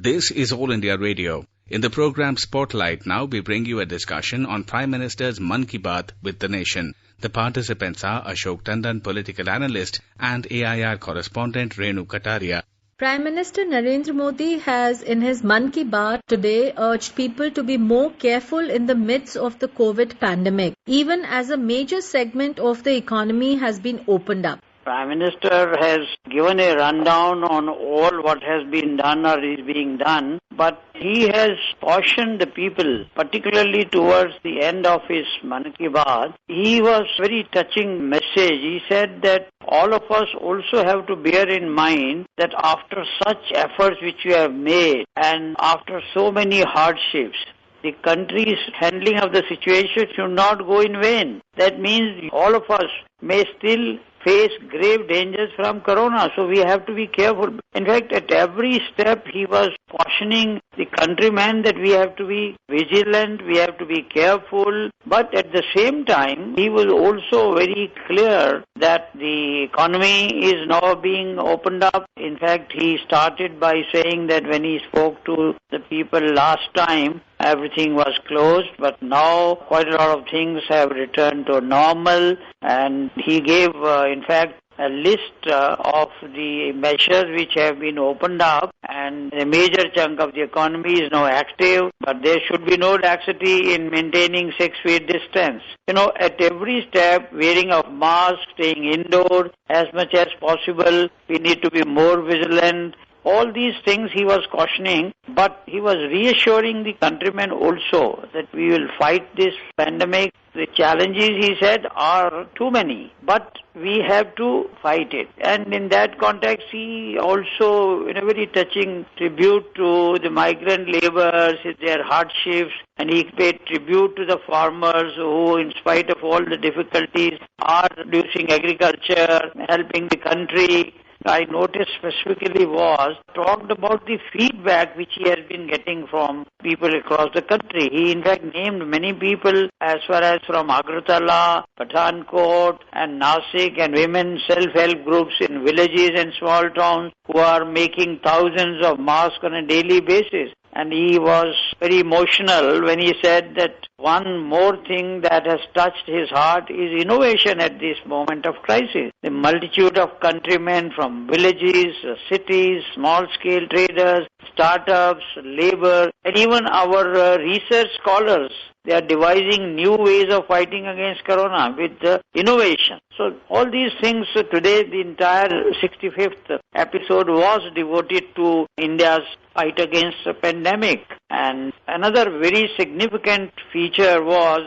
This is All India Radio. In the program Spotlight now, we bring you a discussion on Prime Minister's Mann Ki Baat with the nation. The participants are Ashok Tandon, political analyst, and AIR correspondent Renu Kataria. Prime Minister Narendra Modi has, in his Mann Ki Baat today, urged people to be more careful in the midst of the COVID pandemic, even as a major segment of the economy has been opened up. Prime Minister has given a rundown on all what has been done or is being done, but he has cautioned the people, particularly towards the end of his Mann Ki Baat. He was very touching message. He said that all of us also have to bear in mind that after such efforts which we have made and after so many hardships, the country's handling of the situation should not go in vain. That means all of us may still face grave dangers from corona, so we have to be careful. In fact, at every step he was cautioning the countrymen that we have to be vigilant, we have to be careful, but at the same time he was also very clear that the economy is now being opened up. In fact, he started by saying that when he spoke to the people last time, everything was closed, but now quite a lot of things have returned to normal, and he gave, in fact, a list of the measures which have been opened up, and a major chunk of the economy is now active, but there should be no laxity in maintaining 6 feet distance. At every step, wearing of masks, staying indoors as much as possible, we need to be more vigilant. All these things he was cautioning, but he was reassuring the countrymen also that we will fight this pandemic. The challenges, he said, are too many, but we have to fight it. And in that context, he also, in a very touching tribute to the migrant laborers, their hardships, and he paid tribute to the farmers who, in spite of all the difficulties, are producing agriculture, helping the country. I noticed specifically talked about the feedback which he has been getting from people across the country. He in fact named many people as far as from Agratala, Pathankot and Nasik, and women self-help groups in villages and small towns who are making thousands of masks on a daily basis. And he was very emotional when he said that one more thing that has touched his heart is innovation at this moment of crisis. The multitude of countrymen from villages, cities, small-scale traders, startups, labor, and even our research scholars, they are devising new ways of fighting against corona with innovation. So all these things, today the entire 65th episode was devoted to India's fight against the pandemic. And another very significant feature was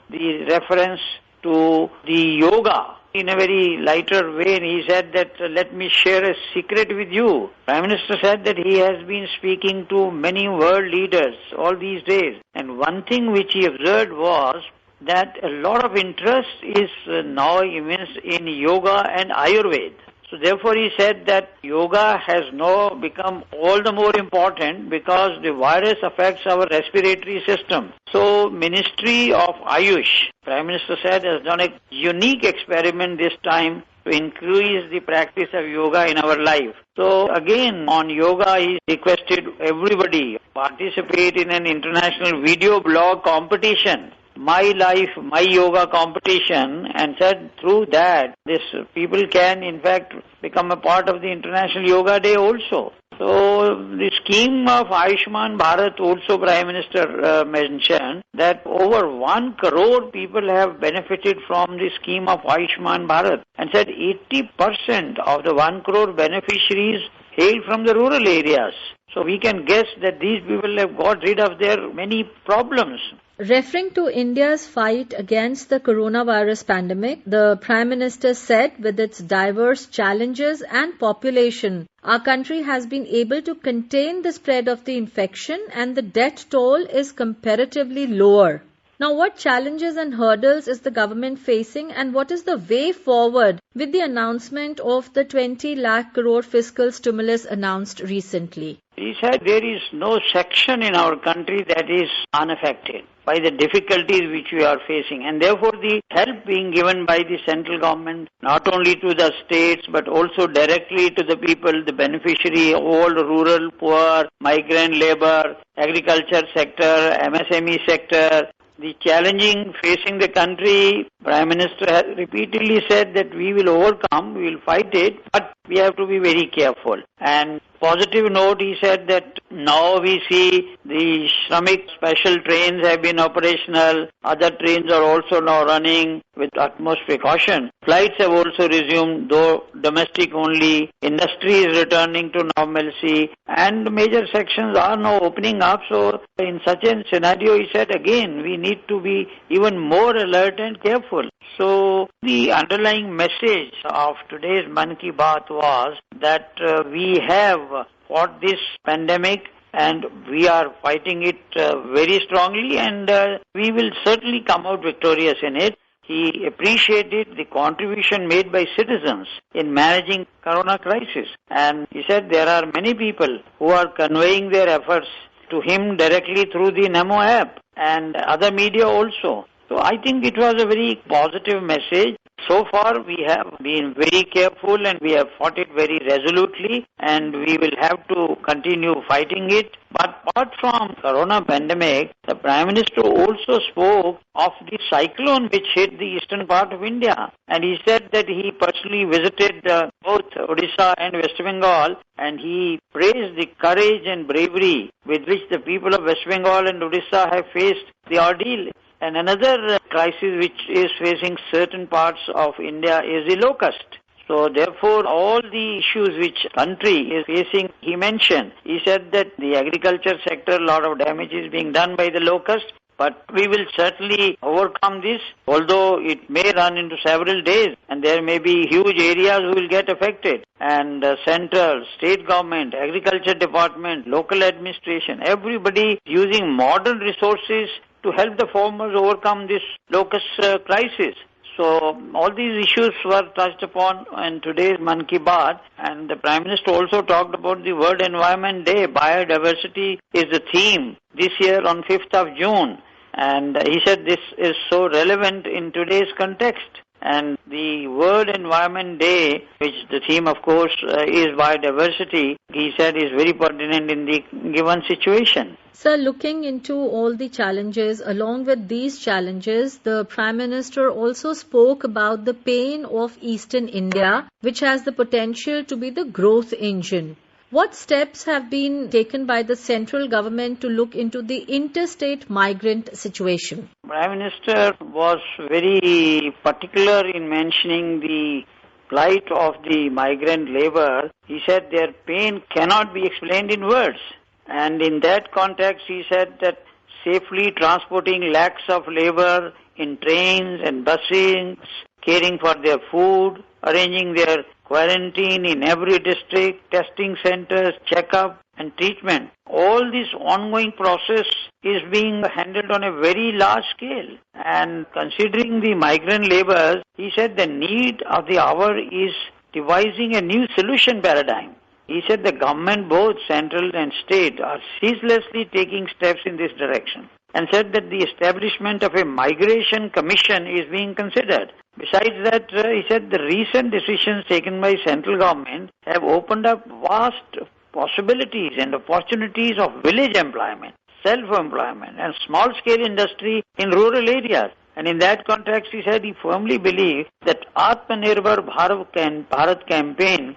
the reference to the yoga. In a very lighter vein, he said that, let me share a secret with you. Prime Minister said that he has been speaking to many world leaders all these days. And one thing which he observed was that a lot of interest is now immense in yoga and Ayurveda. So therefore he said that yoga has now become all the more important because the virus affects our respiratory system. So Ministry of Ayush, Prime Minister said, has done a unique experiment this time to increase the practice of yoga in our life. So again, on yoga, he requested everybody participate in an international video blog competition. My Life, My Yoga competition, and said through that, this people can in fact become a part of the International Yoga Day also. So the scheme of Ayushman Bharat also Prime Minister mentioned that over 1 crore people have benefited from the scheme of Ayushman Bharat, and said 80% of the 1 crore beneficiaries hail from the rural areas. So we can guess that these people have got rid of their many problems. Referring to India's fight against the coronavirus pandemic, the Prime Minister said with its diverse challenges and population, our country has been able to contain the spread of the infection and the death toll is comparatively lower. Now, what challenges and hurdles is the government facing, and what is the way forward with the announcement of the 20 lakh crore fiscal stimulus announced recently? He said there is no section in our country that is unaffected by the difficulties which we are facing, and therefore the help being given by the central government not only to the states but also directly to the people, the beneficiary, all rural, poor, migrant labor, agriculture sector, MSME sector, the challenging facing the country. Prime Minister has repeatedly said that we will overcome, we will fight it, but we have to be very careful. And positive note, he said that now we see the Shramik special trains have been operational. Other trains are also now running with utmost precaution. Flights have also resumed, though domestic only. Industry is returning to normalcy, and major sections are now opening up. So in such a scenario, he said again, we need to be even more alert and careful. So the underlying message of today's Man Ki Baat was that we have fought this pandemic and we are fighting it very strongly, and we will certainly come out victorious in it. He appreciated the contribution made by citizens in managing corona crisis, and he said there are many people who are conveying their efforts to him directly through the Namo app and other media also. So I think it was a very positive message. So far we have been very careful and we have fought it very resolutely, and we will have to continue fighting it. But apart from corona pandemic, the Prime Minister also spoke of the cyclone which hit the eastern part of India. And he said that he personally visited both Odisha and West Bengal, and he praised the courage and bravery with which the people of West Bengal and Odisha have faced the ordeal. And another crisis which is facing certain parts of India is the locust. So therefore, all the issues which country is facing, he mentioned. He said that the agriculture sector, a lot of damage is being done by the locust, but we will certainly overcome this, although it may run into several days, and there may be huge areas who will get affected. And central, state government, agriculture department, local administration, everybody using modern resources to help the farmers overcome this locust crisis. So all these issues were touched upon in today's Man Ki Baat, and the Prime Minister also talked about the World Environment Day. Biodiversity is the theme this year on 5th of June, and he said this is so relevant in today's context. And the World Environment Day, which the theme of course is biodiversity, he said is very pertinent in the given situation. Sir, looking into all the challenges, along with these challenges, the Prime Minister also spoke about the pain of Eastern India, which has the potential to be the growth engine. What steps have been taken by the central government to look into the interstate migrant situation? Prime Minister was very particular in mentioning the plight of the migrant labor. He said their pain cannot be explained in words. And in that context, he said that safely transporting lakhs of labor in trains and buses, caring for their food, arranging their quarantine in every district, testing centers, checkup and treatment. All this ongoing process is being handled on a very large scale. And considering the migrant laborers, he said the need of the hour is devising a new solution paradigm. He said the government, both central and state, are ceaselessly taking steps in this direction, and said that the establishment of a migration commission is being considered. Besides that, he said the recent decisions taken by central government have opened up vast possibilities and opportunities of village employment, self-employment and small-scale industry in rural areas. And in that context, he said he firmly believes that Atmanirbhar Bharat campaign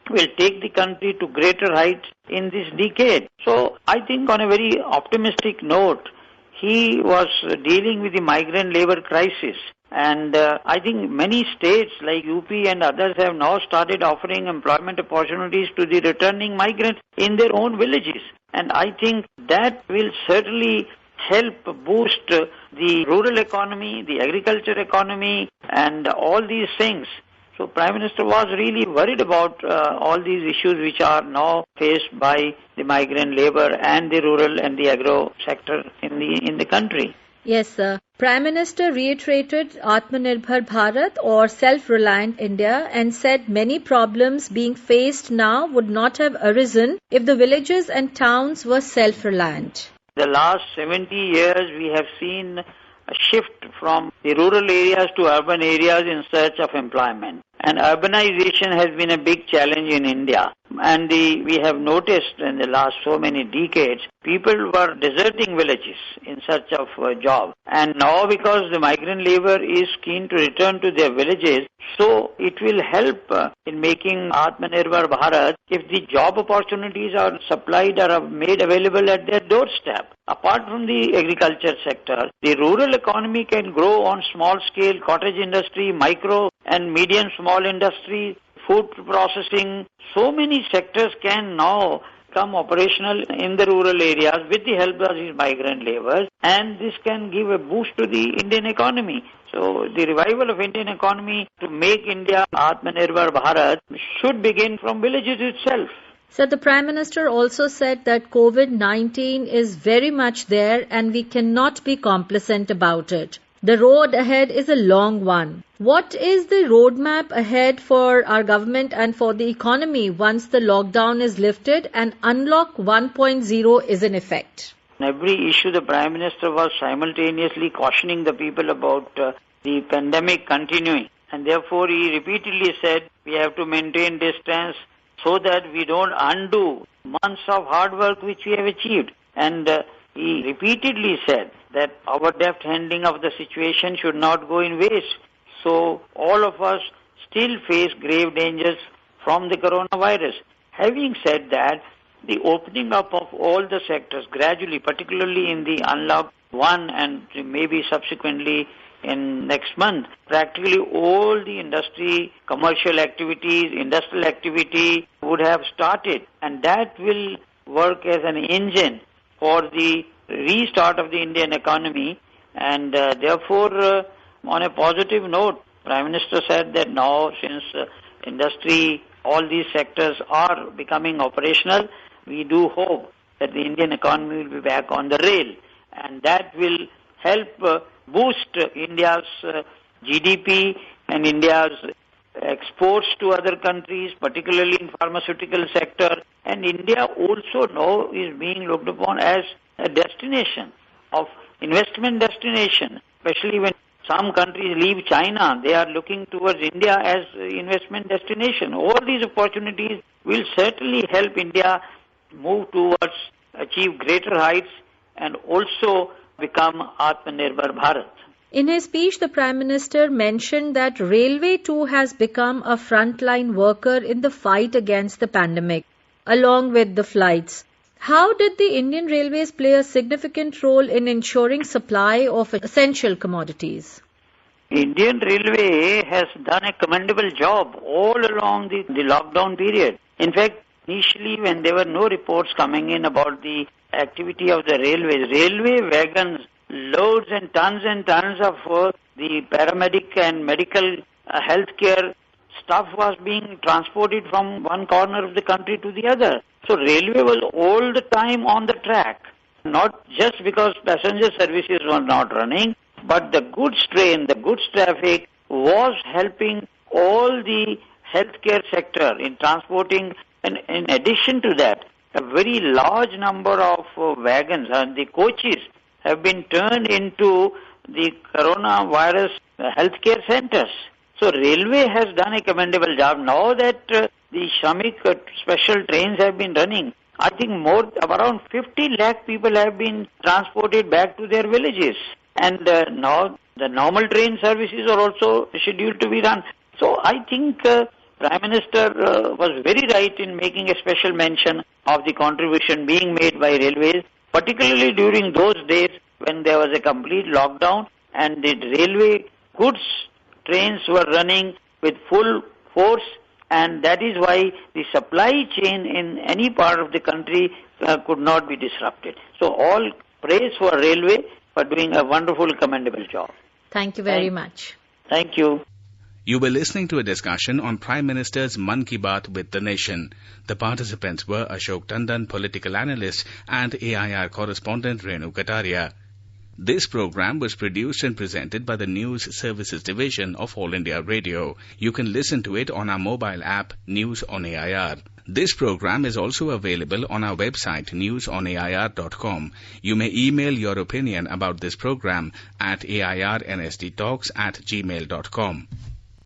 will take the country to greater heights in this decade. So I think on a very optimistic note, he was dealing with the migrant labor crisis. And I think many states like UP and others have now started offering employment opportunities to the returning migrants in their own villages. And I think that will certainly help boost the rural economy, the agriculture economy, and all these things. So Prime Minister was really worried about all these issues which are now faced by the migrant labor and the rural and the agro sector in the country. Yes, sir. Prime Minister reiterated Atmanirbhar Bharat or Self-Reliant India and said many problems being faced now would not have arisen if the villages and towns were self-reliant. The last 70 years we have seen a shift from the rural areas to urban areas in search of employment. And urbanization has been a big challenge in India. And we have noticed in the last so many decades, people were deserting villages in search of a job. And now because the migrant labor is keen to return to their villages, so it will help in making Atmanirbhar Bharat if the job opportunities are supplied or are made available at their doorstep. Apart from the agriculture sector, the rural economy can grow on small scale cottage industry, micro and medium small industry, food processing. So many sectors can now become operational in the rural areas with the help of these migrant laborers, and this can give a boost to the Indian economy. So the revival of Indian economy to make India Atmanirbhar Bharat should begin from villages itself. So the Prime Minister also said that COVID-19 is very much there and we cannot be complacent about it. The road ahead is a long one. What is the roadmap ahead for our government and for the economy once the lockdown is lifted and Unlock 1.0 is in effect? On every issue, the Prime Minister was simultaneously cautioning the people about the pandemic continuing. And therefore, he repeatedly said we have to maintain distance so that we don't undo months of hard work which we have achieved. And he repeatedly said that our deft handling of the situation should not go in waste. So all of us still face grave dangers from the coronavirus. Having said that, the opening up of all the sectors gradually, particularly in the Unlock 1 and maybe subsequently in next month, practically all the industry, commercial activities, industrial activity would have started, and that will work as an engine for the restart of the Indian economy. And therefore, on a positive note, Prime Minister said that now since industry, all these sectors are becoming operational, we do hope that the Indian economy will be back on the rail, and that will help boost India's GDP and India's exports to other countries, particularly in pharmaceutical sector. And India also now is being looked upon as a destination of investment destination, especially when some countries leave China, they are looking towards India as investment destination. All these opportunities will certainly help India move towards achieve greater heights and also become Atmanirbhar Bharat. In his speech, the Prime Minister mentioned that railway too has become a frontline worker in the fight against the pandemic, along with the flights. How did the Indian Railways play a significant role in ensuring supply of essential commodities? Indian Railway has done a commendable job all along the lockdown period. In fact, initially when there were no reports coming in about the activity of the railway wagons, loads and tons of the paramedic and medical healthcare stuff was being transported from one corner of the country to the other. So railway was all the time on the track, not just because passenger services were not running, but the goods train, the goods traffic was helping all the healthcare sector in transporting. And in addition to that, a very large number of wagons and the coaches have been turned into the coronavirus healthcare centers. So railway has done a commendable job. Now that the Shramik special trains have been running, I think around 50 lakh people have been transported back to their villages. And now the normal train services are also scheduled to be run. So I think Prime Minister was very right in making a special mention of the contribution being made by railways, particularly during those days when there was a complete lockdown and the railway goods trains were running with full force, and that is why the supply chain in any part of the country could not be disrupted. So all praise for railway for doing a wonderful, commendable job. Thank you very much. Thank you. You were listening to a discussion on Prime Minister's Man Ki Baat with the Nation. The participants were Ashok Tandon, political analyst, and AIR correspondent Renu Kataria. This program was produced and presented by the News Services Division of All India Radio. You can listen to it on our mobile app, News on AIR. This program is also available on our website, newsonair.com. You may email your opinion about this program at airnsdtalks@gmail.com.